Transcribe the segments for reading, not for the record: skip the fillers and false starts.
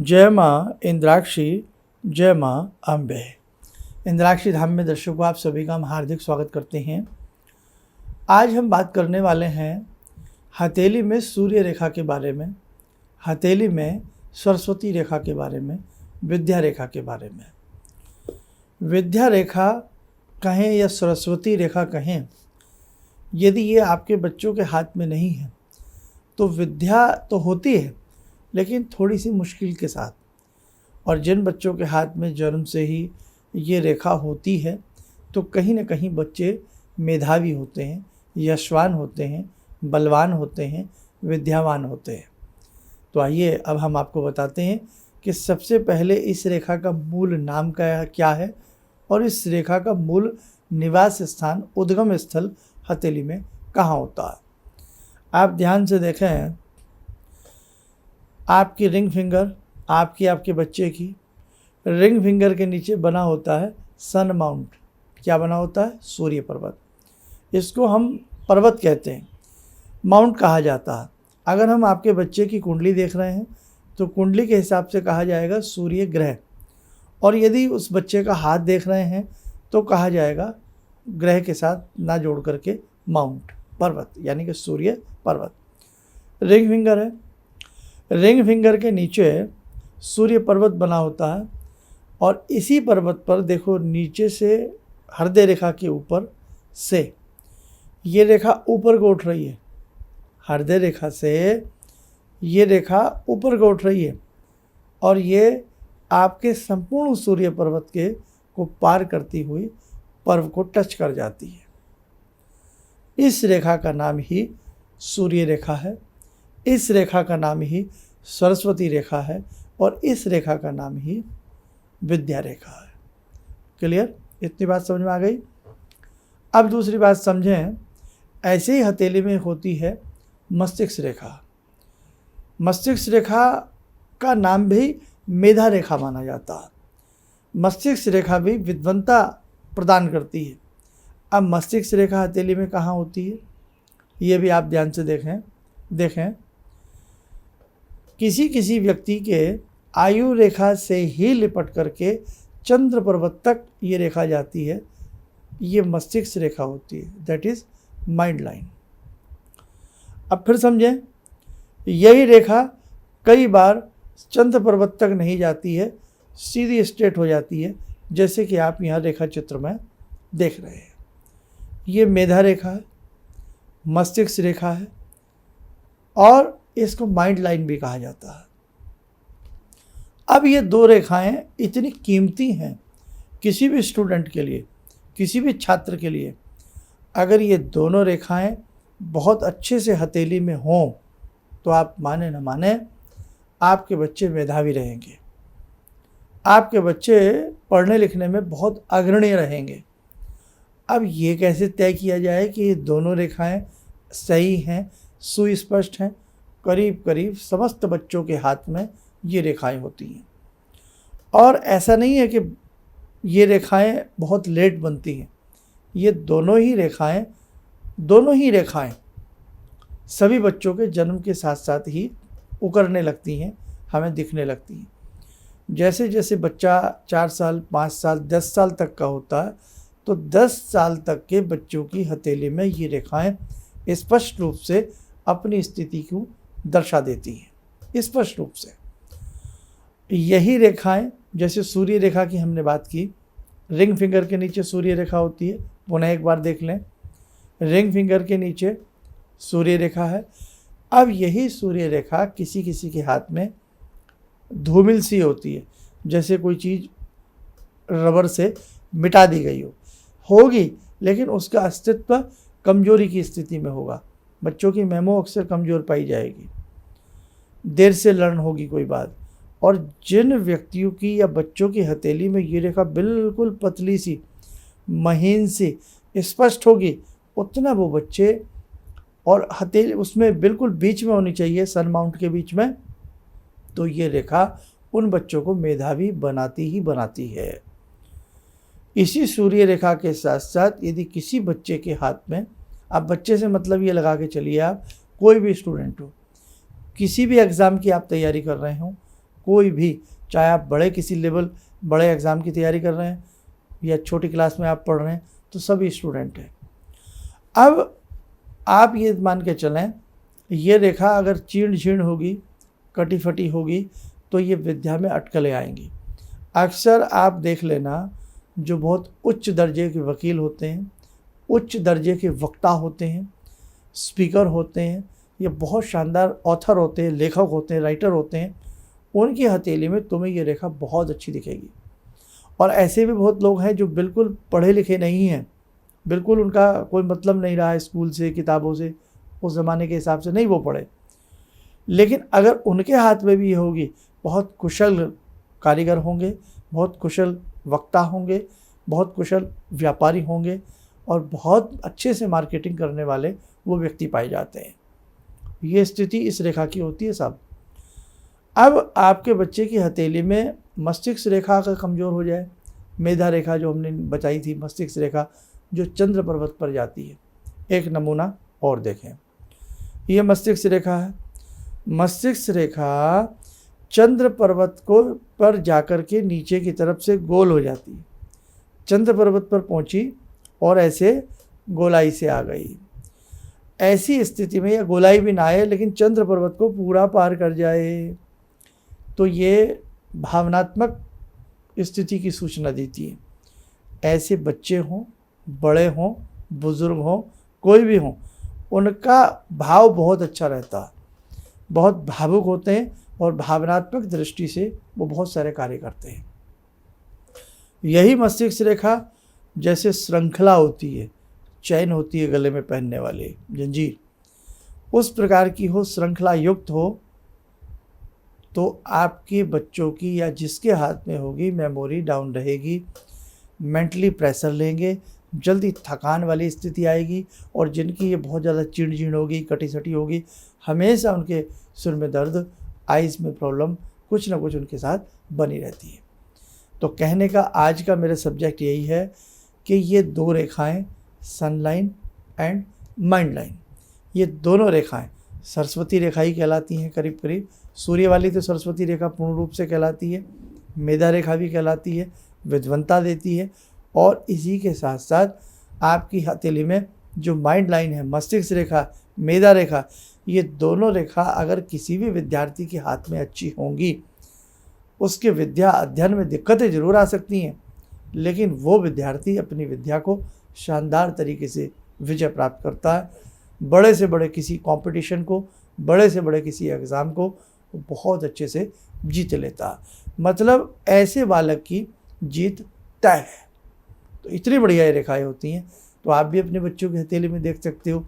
जय माँ इंद्राक्षी, जय माँ अम्बे। इंद्राक्षी धाम में दर्शकों आप सभी का हम हार्दिक स्वागत करते हैं। आज हम बात करने वाले हैं हथेली में सूर्य रेखा के बारे में, हथेली में सरस्वती रेखा के बारे में, विद्या रेखा के बारे में। विद्या रेखा कहें या सरस्वती रेखा कहें, यदि ये आपके बच्चों के हाथ में नहीं है तो विद्या तो होती है लेकिन थोड़ी सी मुश्किल के साथ। और जिन बच्चों के हाथ में जन्म से ही ये रेखा होती है तो कहीं ना कहीं बच्चे मेधावी होते हैं, यशवान होते हैं, बलवान होते हैं, विद्यावान होते हैं। तो आइए अब हम आपको बताते हैं कि सबसे पहले इस रेखा का मूल नाम क्या है और इस रेखा का मूल निवास स्थान, उद्गम स्थल हथेली में कहाँ होता है। आप ध्यान से देखें, आपकी रिंग फिंगर, आपके बच्चे की रिंग फिंगर के नीचे बना होता है सन माउंट। क्या बना होता है? सूर्य पर्वत। इसको हम पर्वत कहते हैं, माउंट कहा जाता है। अगर हम आपके बच्चे की कुंडली देख रहे हैं तो कुंडली के हिसाब से कहा जाएगा सूर्य ग्रह, और यदि उस बच्चे का हाथ देख रहे हैं तो कहा जाएगा ग्रह के साथ ना जोड़ करके माउंट, पर्वत, यानी कि सूर्य पर्वत। रिंग फिंगर है, रिंग फिंगर के नीचे सूर्य पर्वत बना होता है और इसी पर्वत पर देखो नीचे से हृदय रेखा के ऊपर से ये रेखा ऊपर को उठ रही है। हृदय रेखा से ये रेखा ऊपर को उठ रही है और ये आपके संपूर्ण सूर्य पर्वत को पार करती हुई पर्व को टच कर जाती है। इस रेखा का नाम ही सूर्य रेखा है, इस रेखा का नाम ही सरस्वती रेखा है और इस रेखा का नाम ही विद्या रेखा है। क्लियर? इतनी बात समझ में आ गई। अब दूसरी बात समझें, ऐसे ही हथेली में होती है मस्तिष्क रेखा। मस्तिष्क रेखा का नाम भी मेधा रेखा माना जाता है। मस्तिष्क रेखा भी विद्वता प्रदान करती है। अब मस्तिष्क रेखा हथेली में कहाँ होती है, ये भी आप ध्यान से देखें। किसी किसी व्यक्ति के आयु रेखा से ही लिपट करके चंद्र पर्वत तक ये रेखा जाती है, ये मस्तिष्क रेखा होती है, दैट इज माइंड लाइन। अब फिर समझें, यही रेखा कई बार चंद्र पर्वत तक नहीं जाती है, सीधी स्ट्रेट हो जाती है, जैसे कि आप यहाँ रेखा चित्र में देख रहे हैं। ये मेधा रेखा है, मस्तिष्क रेखा है और इसको माइंड लाइन भी कहा जाता है। अब ये दो रेखाएं इतनी कीमती हैं किसी भी स्टूडेंट के लिए, किसी भी छात्र के लिए। अगर ये दोनों रेखाएं बहुत अच्छे से हथेली में हों तो आप माने न माने, आपके बच्चे मेधावी रहेंगे, आपके बच्चे पढ़ने लिखने में बहुत अग्रणी रहेंगे। अब ये कैसे तय किया जाए कि ये दोनों रेखाएं सही हैं, सुस्पष्ट हैं? करीब करीब समस्त बच्चों के हाथ में ये रेखाएं होती हैं और ऐसा नहीं है कि ये रेखाएं बहुत लेट बनती हैं। ये दोनों ही रेखाएं सभी बच्चों के जन्म के साथ साथ ही उकरने लगती हैं, हमें दिखने लगती हैं। जैसे जैसे बच्चा 4 साल, 5 साल, 10 साल तक का होता है तो 10 साल तक के बच्चों की हथेली में ये रेखाएं स्पष्ट रूप से अपनी स्थिति को दर्शा देती हैं, स्पष्ट रूप से। यही रेखाएं, जैसे सूर्य रेखा की हमने बात की, रिंग फिंगर के नीचे सूर्य रेखा होती है। पुनः एक बार देख लें, रिंग फिंगर के नीचे सूर्य रेखा है। अब यही सूर्य रेखा किसी किसी के हाथ में धूमिल सी होती है, जैसे कोई चीज़ रबर से मिटा दी गई होगी, लेकिन उसका अस्तित्व कमजोरी की स्थिति में होगा। बच्चों की मेमो अक्सर कमज़ोर पाई जाएगी, देर से लर्न होगी कोई बात। और जिन व्यक्तियों की या बच्चों की हथेली में ये रेखा बिल्कुल पतली सी, महीन सी, स्पष्ट होगी, उतना वो बच्चे, और हथेली उसमें बिल्कुल बीच में होनी चाहिए, सन माउंट के बीच में, तो ये रेखा उन बच्चों को मेधावी बनाती ही बनाती है। इसी सूर्य रेखा के साथ साथ यदि किसी बच्चे के हाथ में, आप बच्चे से मतलब ये लगा के चलिए, आप कोई भी स्टूडेंट हो, किसी भी एग्ज़ाम की आप तैयारी कर रहे हो, कोई भी, चाहे आप बड़े किसी लेवल, बड़े एग्ज़ाम की तैयारी कर रहे हैं या छोटी क्लास में आप पढ़ रहे हैं, तो सभी स्टूडेंट हैं। अब आप ये मान के चलें, ये रेखा अगर चीर्ण छीर्ण होगी, कटी फटी होगी, तो ये विद्या में अटकलें आएंगी। अक्सर आप देख लेना, जो बहुत उच्च दर्जे के वकील होते हैं, उच्च दर्जे के वक्ता होते हैं, स्पीकर होते हैं, या बहुत शानदार ऑथर होते हैं, लेखक होते हैं, राइटर होते हैं, उनकी हथेली में तुम्हें ये रेखा बहुत अच्छी दिखेगी। और ऐसे भी बहुत लोग हैं जो बिल्कुल पढ़े लिखे नहीं हैं, बिल्कुल उनका कोई मतलब नहीं रहा है स्कूल से, किताबों से, उस ज़माने के हिसाब से नहीं वो पढ़े, लेकिन अगर उनके हाथ में भी ये होगी, बहुत कुशल कारीगर होंगे, बहुत कुशल वक्ता होंगे, बहुत कुशल व्यापारी होंगे, और बहुत अच्छे से मार्केटिंग करने वाले वो व्यक्ति पाए जाते हैं। ये स्थिति इस रेखा की होती है साहब। अब आपके बच्चे की हथेली में मस्तिष्क रेखा का कमज़ोर हो जाए, मेधा रेखा जो हमने बताई थी, मस्तिष्क रेखा जो चंद्र पर्वत पर जाती है, एक नमूना और देखें। ये मस्तिष्क रेखा है। मस्तिष्क रेखा चंद्र पर्वत को पर जाकर के नीचे की तरफ से गोल हो जाती है, चंद्र पर्वत पर पहुंची और ऐसे गोलाई से आ गई। ऐसी स्थिति में, या गोलाई भी ना आए लेकिन चंद्र पर्वत को पूरा पार कर जाए, तो ये भावनात्मक स्थिति की सूचना देती है। ऐसे बच्चे हों, बड़े हों, बुज़ुर्ग हों, कोई भी हों, उनका भाव बहुत अच्छा रहता है, बहुत भावुक होते हैं, और भावनात्मक दृष्टि से वो बहुत सारे कार्य करते हैं। यही मस्तिष्क रेखा जैसे श्रृंखला होती है, चैन होती है गले में पहनने वाली जंजीर, उस प्रकार की हो, श्रृंखला युक्त हो, तो आपके बच्चों की या जिसके हाथ में होगी मेमोरी डाउन रहेगी, मेंटली प्रेशर लेंगे, जल्दी थकान वाली स्थिति आएगी, और जिनकी ये बहुत ज़्यादा चिड़चिड़ होगी, कटी सटी होगी, हमेशा उनके सिर में दर्द, आइज़ में प्रॉब्लम, कुछ ना कुछ उनके साथ बनी रहती है। तो कहने का आज का मेरा सब्जेक्ट यही है कि ये दो रेखाएं, सन लाइन एंड माइंड लाइन, ये दोनों रेखाएं सरस्वती रेखा ही कहलाती हैं करीब करीब। सूर्य वाली तो सरस्वती रेखा पूर्ण रूप से कहलाती है, मेधा रेखा भी कहलाती है, विद्वंता देती है, और इसी के साथ साथ आपकी हथेली में जो माइंड लाइन है, मस्तिष्क रेखा, मेधा रेखा, ये दोनों रेखा अगर किसी भी विद्यार्थी के हाथ में अच्छी होंगी, उसके विद्या अध्ययन में दिक्कतें ज़रूर आ सकती हैं, लेकिन वो विद्यार्थी अपनी विद्या को शानदार तरीके से विजय प्राप्त करता है। बड़े से बड़े किसी कंपटीशन को, बड़े से बड़े किसी एग्ज़ाम को बहुत अच्छे से जीत लेता है। मतलब ऐसे बालक की जीत तय है। तो इतनी बढ़िया ये रेखाएँ होती हैं। तो आप भी अपने बच्चों की हथेली में देख सकते हो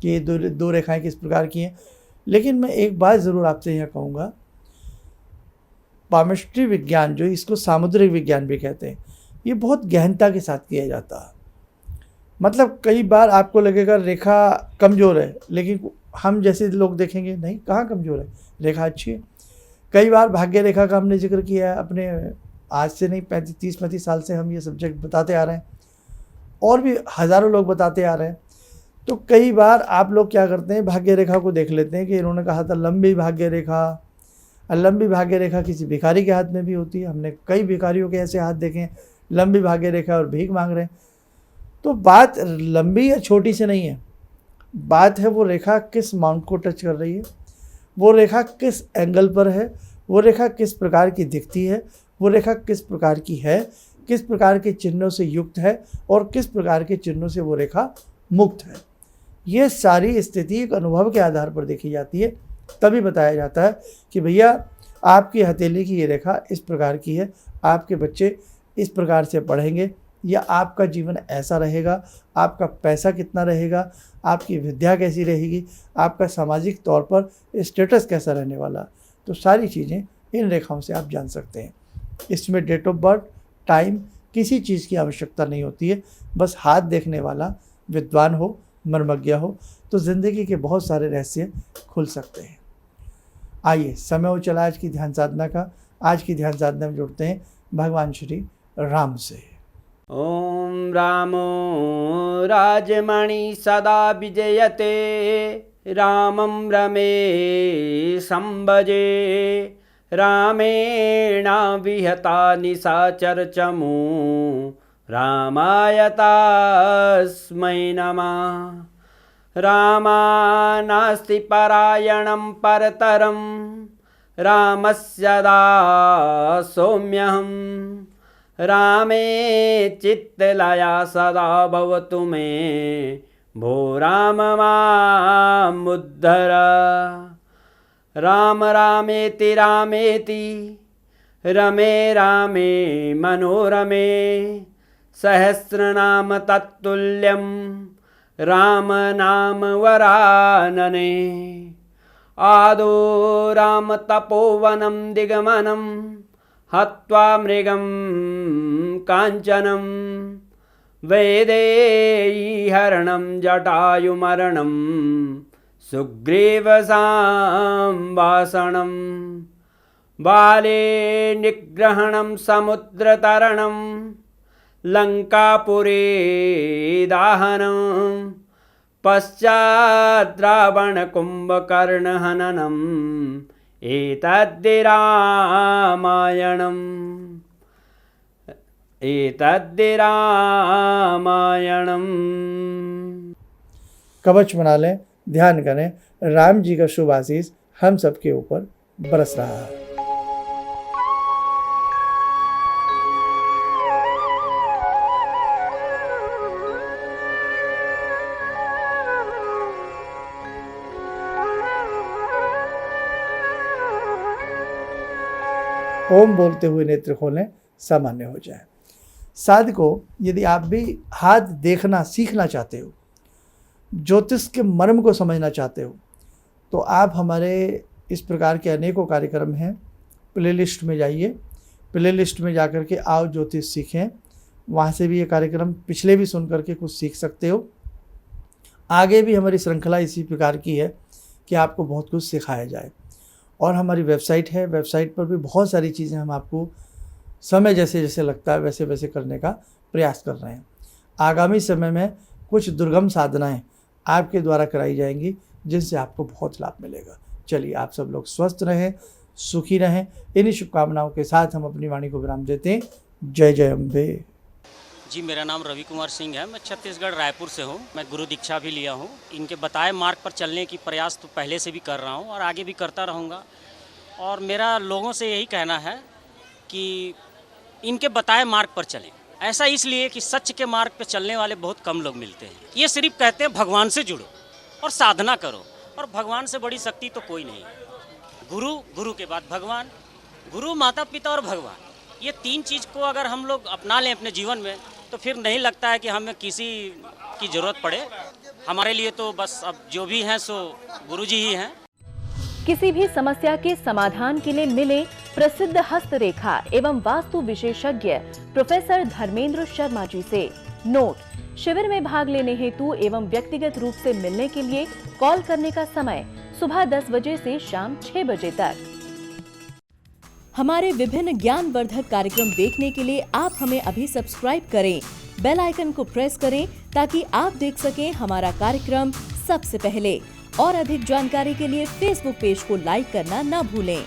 कि ये दो रेखाएँ किस प्रकार की हैं। लेकिन मैं एक बात ज़रूर आपसे यहाँ कहूँगा, पामिस्ट्री विज्ञान, जो इसको सामुद्रिक विज्ञान भी कहते हैं, ये बहुत गहनता के साथ किया जाता है। मतलब कई बार आपको लगेगा रेखा कमज़ोर है, लेकिन हम जैसे लोग देखेंगे नहीं, कहाँ कमज़ोर है, रेखा अच्छी है। कई बार भाग्य रेखा का हमने जिक्र किया है, अपने आज से नहीं 30-35 साल से हम ये सब्जेक्ट बताते आ रहे हैं, और भी हज़ारों लोग बताते आ रहे हैं। तो कई बार आप लोग क्या करते हैं, भाग्य रेखा को देख लेते हैं कि इन्होंने कहा था लंबी भाग्य रेखा, और लंबी भाग्य रेखा किसी भिखारी के हाथ में भी होती है। हमने कई भिखारियों के ऐसे हाथ देखे हैं, लंबी भाग्य रेखा और भीख मांग रहे हैं। तो बात लंबी या छोटी से नहीं है, बात है वो रेखा किस माउंट को टच कर रही है, वो रेखा किस एंगल पर है, वो रेखा किस प्रकार की दिखती है, वो रेखा किस प्रकार की है, किस प्रकार के चिन्हों से युक्त है, और किस प्रकार के चिन्हों से वो रेखा मुक्त है। ये सारी स्थिति एक अनुभव के आधार पर देखी जाती है। तभी बताया जाता है कि भैया आपकी हथेली की ये रेखा इस प्रकार की है, आपके बच्चे इस प्रकार से पढ़ेंगे, या आपका जीवन ऐसा रहेगा, आपका पैसा कितना रहेगा, आपकी विद्या कैसी रहेगी, आपका सामाजिक तौर पर स्टेटस कैसा रहने वाला। तो सारी चीज़ें इन रेखाओं से आप जान सकते हैं। इसमें डेट ऑफ बर्थ, टाइम, किसी चीज़ की आवश्यकता नहीं होती है, बस हाथ देखने वाला विद्वान हो, मर्मज्ञ हो, तो ज़िंदगी के बहुत सारे रहस्य खुल सकते हैं। आइए, समय हो चला आज की ध्यान साधना का। आज की ध्यान साधना में जुड़ते हैं भगवान श्री राम से। ओम रामो राजमणि सदा विजयते, रामं रमे संभजे, रामेण विहता निशाचरचमू रामाय तस्मै नमः। रामानास्ति परायणं परतरं रामस्य दासोऽम्यहं। रामे चित्तलया सदा भवतु मे भो राम मामुद्धर। राम रामेति रामेति रमे रामे मनोरमे सहस्रनाम तत्तुल्यं राम नाम वरानने। आदो राम तपोवनं दिगमनं हत्वा मृगं काञ्चनं वैदेहीहरणं जटायुमरणं सुग्रीवसंवासनं। बाले निग्रहणं समुद्रतरणं लङ्कापुरे दाहनं पश्चात् रावणकुम्भकर्णहननम् एतद्धि रामायणम्। कवच बना लें, ध्यान करें, राम जी का शुभ आशीष हम सबके ऊपर बरस रहा है। ओम बोलते हुए नेत्र खोलें, सामान्य हो जाए। साधकों, यदि आप भी हाथ देखना सीखना चाहते हो, ज्योतिष के मर्म को समझना चाहते हो, तो आप हमारे इस प्रकार के अनेकों कार्यक्रम हैं। प्लेलिस्ट में जाइए, प्लेलिस्ट में जाकर के आओ ज्योतिष सीखें, वहाँ से भी ये कार्यक्रम पिछले भी सुन करके कुछ सीख सकते हो। आगे भी हमारी श्रृंखला इसी प्रकार की है कि आपको बहुत कुछ सिखाया जाए। और हमारी वेबसाइट है, वेबसाइट पर भी बहुत सारी चीज़ें हम आपको समय जैसे जैसे लगता है वैसे वैसे करने का प्रयास कर रहे हैं। आगामी समय में कुछ दुर्गम साधनाएं आपके द्वारा कराई जाएंगी जिनसे आपको बहुत लाभ मिलेगा। चलिए, आप सब लोग स्वस्थ रहें, सुखी रहें। इन्हीं शुभकामनाओं के साथ हम अपनी वाणी को विराम देते हैं। जय जय अम्बे। जी, मेरा नाम रवि कुमार सिंह है। मैं छत्तीसगढ़ रायपुर से हूँ। मैं गुरु दीक्षा भी लिया हूँ। इनके बताए मार्ग पर चलने की प्रयास तो पहले से भी कर रहा हूँ और आगे भी करता रहूँगा। और मेरा लोगों से यही कहना है कि इनके बताए मार्ग पर चलें। ऐसा इसलिए कि सच के मार्ग पर चलने वाले बहुत कम लोग मिलते हैं। ये सिर्फ कहते हैं भगवान से जुड़ो और साधना करो, और भगवान से बड़ी शक्ति तो कोई नहीं है। गुरु, गुरु के बाद भगवान, गुरु, माता पिता और भगवान, ये तीन चीज़ को अगर हम लोग अपना लें अपने जीवन में तो फिर नहीं लगता है कि हमें किसी की ज़रूरत पड़े। हमारे लिए तो बस अब जो भी हैं सो गुरु जी ही हैं। किसी भी समस्या के समाधान के लिए मिले प्रसिद्ध हस्तरेखा एवं वास्तु विशेषज्ञ प्रोफेसर धर्मेंद्र शर्मा जी से। नोट: शिविर में भाग लेने हेतु एवं व्यक्तिगत रूप से मिलने के लिए कॉल करने का समय सुबह 10 बजे से शाम 6 बजे तक। हमारे विभिन्न ज्ञानवर्धक कार्यक्रम देखने के लिए आप हमें अभी सब्सक्राइब करें, बेल आइकन को प्रेस करें ताकि आप देख सकें हमारा कार्यक्रम सबसे पहले। और अधिक जानकारी के लिए फेसबुक पेज को लाइक करना न भूलें।